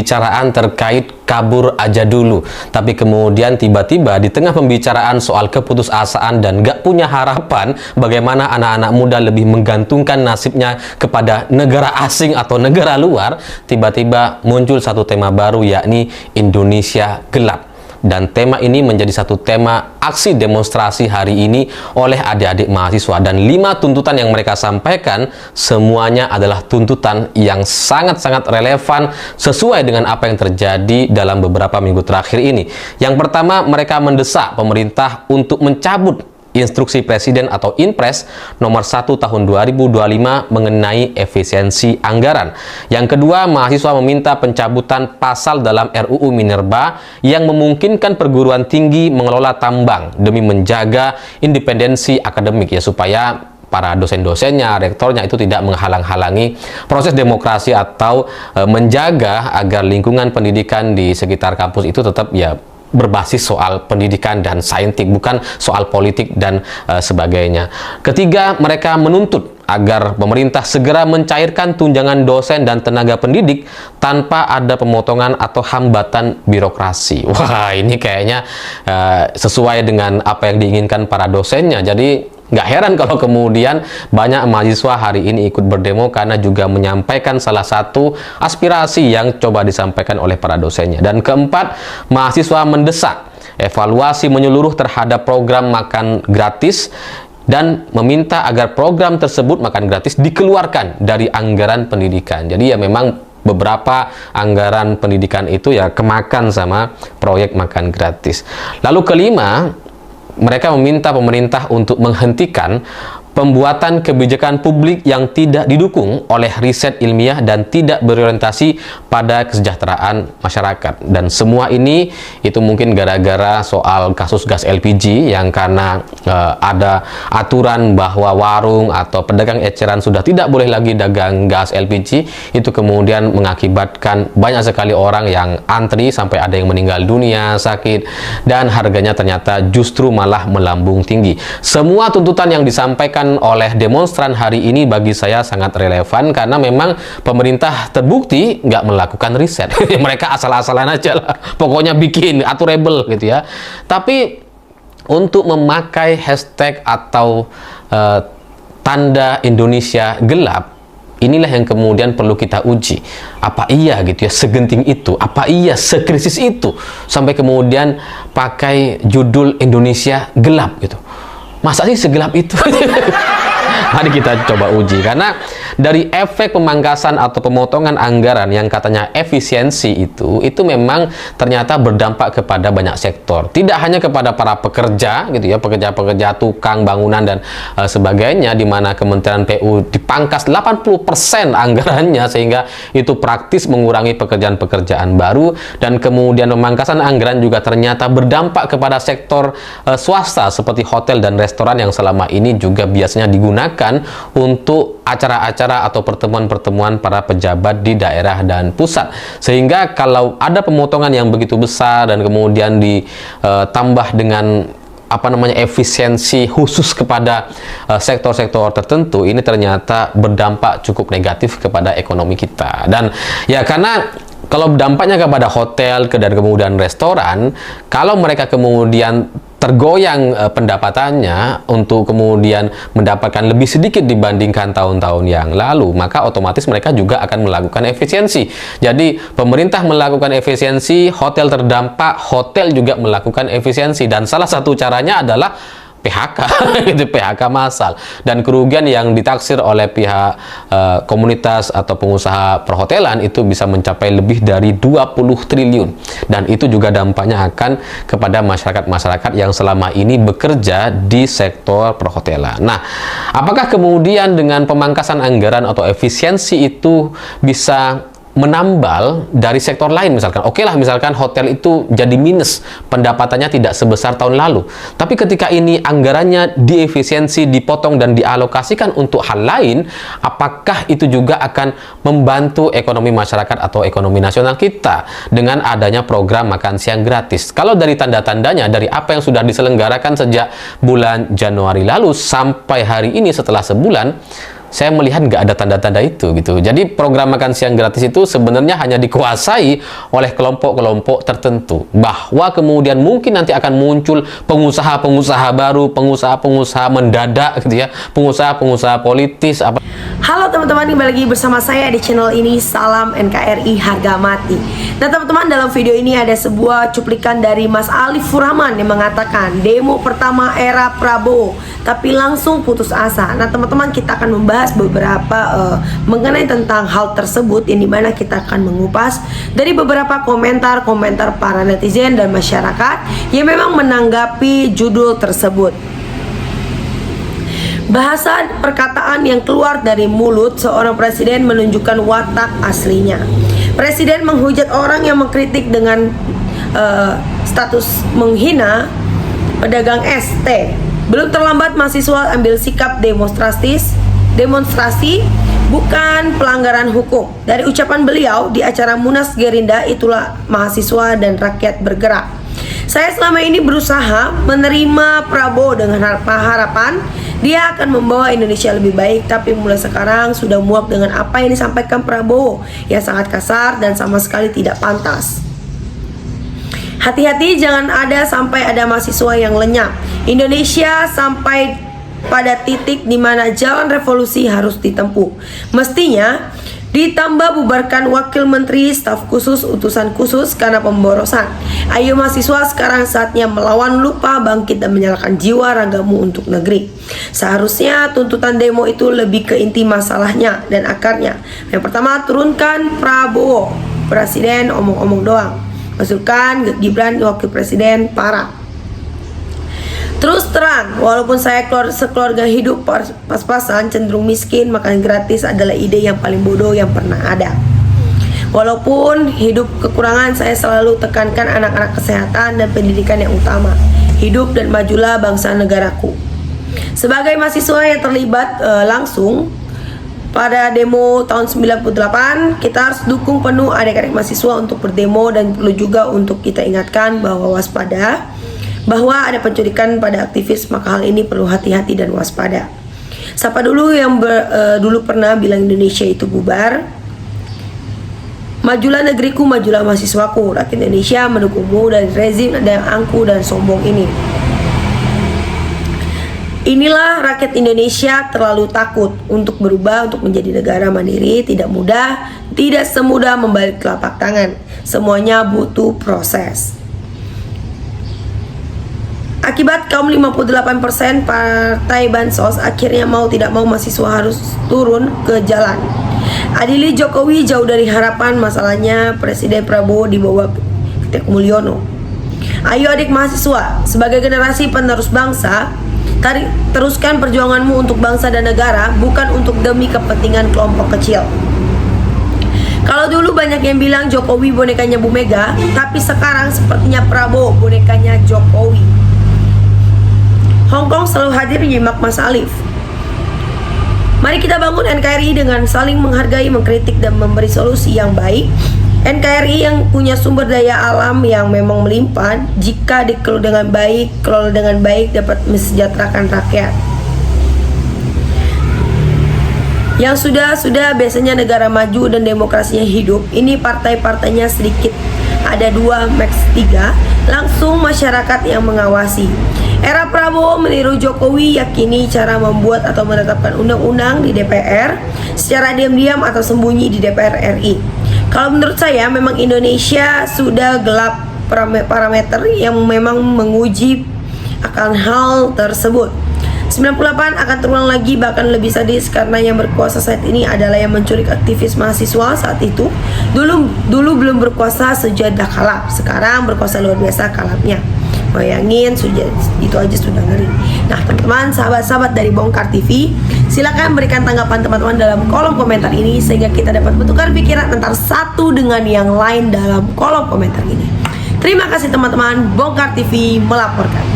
pembicaraan terkait kabur aja dulu, tapi kemudian tiba-tiba di tengah pembicaraan soal keputusasaan dan gak punya harapan bagaimana anak-anak muda lebih menggantungkan nasibnya kepada negara asing atau negara luar, tiba-tiba muncul satu tema baru, yakni Indonesia Gelap. Dan tema ini menjadi satu tema aksi demonstrasi hari ini oleh adik-adik mahasiswa, dan 5 tuntutan yang mereka sampaikan semuanya adalah tuntutan yang sangat-sangat relevan sesuai dengan apa yang terjadi dalam beberapa minggu terakhir ini. Yang pertama, mereka mendesak pemerintah untuk mencabut Instruksi Presiden atau Inpres nomor 1 tahun 2025 mengenai efisiensi anggaran. Yang kedua, mahasiswa meminta pencabutan pasal dalam RUU Minerba yang memungkinkan perguruan tinggi mengelola tambang demi menjaga independensi akademik, ya, supaya para dosen-dosennya, rektornya itu tidak menghalang-halangi proses demokrasi atau menjaga agar lingkungan pendidikan di sekitar kampus itu tetap, ya, berbasis soal pendidikan dan saintik, bukan soal politik dan sebagainya. Ketiga, mereka menuntut agar pemerintah segera mencairkan tunjangan dosen dan tenaga pendidik tanpa ada pemotongan atau hambatan birokrasi. Wah, ini kayaknya sesuai dengan apa yang diinginkan para dosennya. Jadi nggak heran kalau kemudian banyak mahasiswa hari ini ikut berdemo karena juga menyampaikan salah satu aspirasi yang coba disampaikan oleh para dosennya. Dan keempat, mahasiswa mendesak evaluasi menyeluruh terhadap program makan gratis dan meminta agar program tersebut, makan gratis, dikeluarkan dari anggaran pendidikan. Jadi ya memang beberapa anggaran pendidikan itu ya kemakan sama proyek makan gratis. Lalu kelima, mereka meminta pemerintah untuk menghentikan pembuatan kebijakan publik yang tidak didukung oleh riset ilmiah dan tidak berorientasi pada kesejahteraan masyarakat. Dan semua ini itu mungkin gara-gara soal kasus gas LPG yang karena ada aturan bahwa warung atau pedagang eceran sudah tidak boleh lagi dagang gas LPG, itu kemudian mengakibatkan banyak sekali orang yang antri sampai ada yang meninggal dunia, sakit, dan harganya ternyata justru malah melambung tinggi. Semua tuntutan yang disampaikan oleh demonstran hari ini bagi saya sangat relevan karena memang pemerintah terbukti nggak melakukan riset. Mereka asal-asalan aja lah, pokoknya bikin aturable gitu ya. Tapi untuk memakai hashtag atau tanda Indonesia Gelap, inilah yang kemudian perlu kita uji. Apa iya gitu ya segenting itu? Apa iya sekrisis itu sampai kemudian pakai judul Indonesia Gelap gitu? Masa sih segelap itu? Mari kita coba uji, karena dari efek pemangkasan atau pemotongan anggaran yang katanya efisiensi itu memang ternyata berdampak kepada banyak sektor. Tidak hanya kepada para pekerja gitu ya, pekerja-pekerja tukang bangunan dan sebagainya, di mana Kementerian PU dipangkas 80% anggarannya, sehingga itu praktis mengurangi pekerjaan-pekerjaan baru. Dan kemudian pemangkasan anggaran juga ternyata berdampak kepada sektor swasta seperti hotel dan restoran yang selama ini juga biasanya digunakan untuk acara-acara atau pertemuan-pertemuan para pejabat di daerah dan pusat. Sehingga kalau ada pemotongan yang begitu besar dan kemudian ditambah dengan efisiensi khusus kepada sektor-sektor tertentu, ini ternyata berdampak cukup negatif kepada ekonomi kita. Dan ya karena kalau dampaknya kepada hotel dan kemudian restoran, kalau mereka kemudian tergoyang pendapatannya untuk kemudian mendapatkan lebih sedikit dibandingkan tahun-tahun yang lalu, maka otomatis mereka juga akan melakukan efisiensi. Jadi pemerintah melakukan efisiensi, hotel terdampak, hotel juga melakukan efisiensi, dan salah satu caranya adalah PHK, itu PHK massal, dan kerugian yang ditaksir oleh pihak komunitas atau pengusaha perhotelan itu bisa mencapai lebih dari 20 triliun, dan itu juga dampaknya akan kepada masyarakat-masyarakat yang selama ini bekerja di sektor perhotelan. Nah, apakah kemudian dengan pemangkasan anggaran atau efisiensi itu bisa menambal dari sektor lain? Misalkan oke lah, misalkan hotel itu jadi minus, pendapatannya tidak sebesar tahun lalu, tapi ketika ini anggarannya diefisiensi, dipotong dan dialokasikan untuk hal lain, apakah itu juga akan membantu ekonomi masyarakat atau ekonomi nasional kita dengan adanya program makan siang gratis? Kalau dari tanda-tandanya, dari apa yang sudah diselenggarakan sejak bulan Januari lalu sampai hari ini setelah sebulan, saya melihat nggak ada tanda-tanda itu gitu. Jadi program makan siang gratis itu sebenarnya hanya dikuasai oleh kelompok-kelompok tertentu. Bahwa kemudian mungkin nanti akan muncul pengusaha-pengusaha baru, pengusaha-pengusaha mendadak gitu ya, pengusaha-pengusaha politis apa. Halo teman-teman, kembali lagi bersama saya di channel ini, Salam NKRI Harga Mati. Nah teman-teman, dalam video ini ada sebuah cuplikan dari Mas Alif Furahman yang mengatakan demo pertama era Prabowo tapi langsung putus asa. Nah teman-teman, kita akan membahas beberapa mengenai tentang hal tersebut, yang dimana kita akan mengupas dari beberapa komentar-komentar para netizen dan masyarakat yang memang menanggapi judul tersebut. Bahasa perkataan yang keluar dari mulut seorang presiden menunjukkan watak aslinya. Presiden menghujat orang yang mengkritik dengan status menghina pedagang ST. Belum terlambat mahasiswa ambil sikap demonstrasi bukan pelanggaran hukum. Dari ucapan beliau di acara Munas Gerinda, itulah mahasiswa dan rakyat bergerak. Saya selama ini berusaha menerima Prabowo dengan harapan dia akan membawa Indonesia lebih baik, tapi mulai sekarang sudah muak dengan apa yang disampaikan Prabowo yang sangat kasar dan sama sekali tidak pantas. Hati-hati, jangan ada sampai ada mahasiswa yang lenyap. Indonesia sampai pada titik di mana jalan revolusi harus ditempuh. Mestinya ditambah bubarkan wakil menteri, staf khusus, utusan khusus karena pemborosan. Ayo mahasiswa, sekarang saatnya melawan, lupa, bangkit dan menyalakan jiwa ragamu untuk negeri. Seharusnya tuntutan demo itu lebih ke inti masalahnya dan akarnya. Yang pertama, turunkan Prabowo, presiden omong-omong doang. Masukkan Gibran wakil presiden, parah. Terus terang, walaupun saya sekeluarga hidup pas-pasan, cenderung miskin, makan gratis adalah ide yang paling bodoh yang pernah ada. Walaupun hidup kekurangan, saya selalu tekankan anak-anak kesehatan dan pendidikan yang utama. Hidup dan majulah bangsa negaraku. Sebagai mahasiswa yang terlibat langsung pada demo tahun 98, kita harus dukung penuh adik-adik mahasiswa untuk berdemo, dan perlu juga untuk kita ingatkan bahwa bahwa ada penculikan pada aktivis, maka hal ini perlu hati-hati dan waspada. Siapa dulu yang dulu pernah bilang Indonesia itu bubar? Majulah negeriku, majulah mahasiswaku. Rakyat Indonesia mendukungmu dari rezim yang angkuh dan sombong ini. Inilah rakyat Indonesia terlalu takut untuk berubah, untuk menjadi negara mandiri. Tidak mudah, tidak semudah membalik telapak tangan. Semuanya butuh proses. Akibat kaum 58% partai Bansos akhirnya mau tidak mau mahasiswa harus turun ke jalan. Adili Jokowi jauh dari harapan, masalahnya Presiden Prabowo di bawah Tek Mulyono. Ayo adik mahasiswa, sebagai generasi penerus bangsa, teruskan perjuanganmu untuk bangsa dan negara, bukan untuk demi kepentingan kelompok kecil. Kalau dulu banyak yang bilang Jokowi bonekanya Bu Mega, tapi sekarang sepertinya Prabowo bonekanya Jokowi. Hongkong selalu hadir menyimak Mas Alif. Mari kita bangun NKRI dengan saling menghargai, mengkritik, dan memberi solusi yang baik. NKRI yang punya sumber daya alam yang memang melimpah, jika dikelola dengan baik dapat mesejahterakan rakyat. Yang sudah biasanya negara maju dan demokrasinya hidup, ini partai-partainya sedikit, ada 2 max 3, langsung masyarakat yang mengawasi. Era Prabowo meniru Jokowi, yakini cara membuat atau menetapkan undang-undang di DPR secara diam-diam atau sembunyi di DPR RI. Kalau menurut saya memang Indonesia sudah gelap parameter yang memang menguji akan hal tersebut. 98 akan terulang lagi, bahkan lebih sadis, karena yang berkuasa saat ini adalah yang menculik aktivis mahasiswa saat itu. Dulu belum berkuasa sejadah kalap, sekarang berkuasa luar biasa kalapnya. Bayangin, itu aja sudah ngeri. Nah teman-teman, sahabat-sahabat dari Bongkar TV, silakan berikan tanggapan teman-teman dalam kolom komentar ini, sehingga kita dapat bertukar pikiran antara satu dengan yang lain dalam kolom komentar ini. Terima kasih teman-teman, Bongkar TV melaporkan.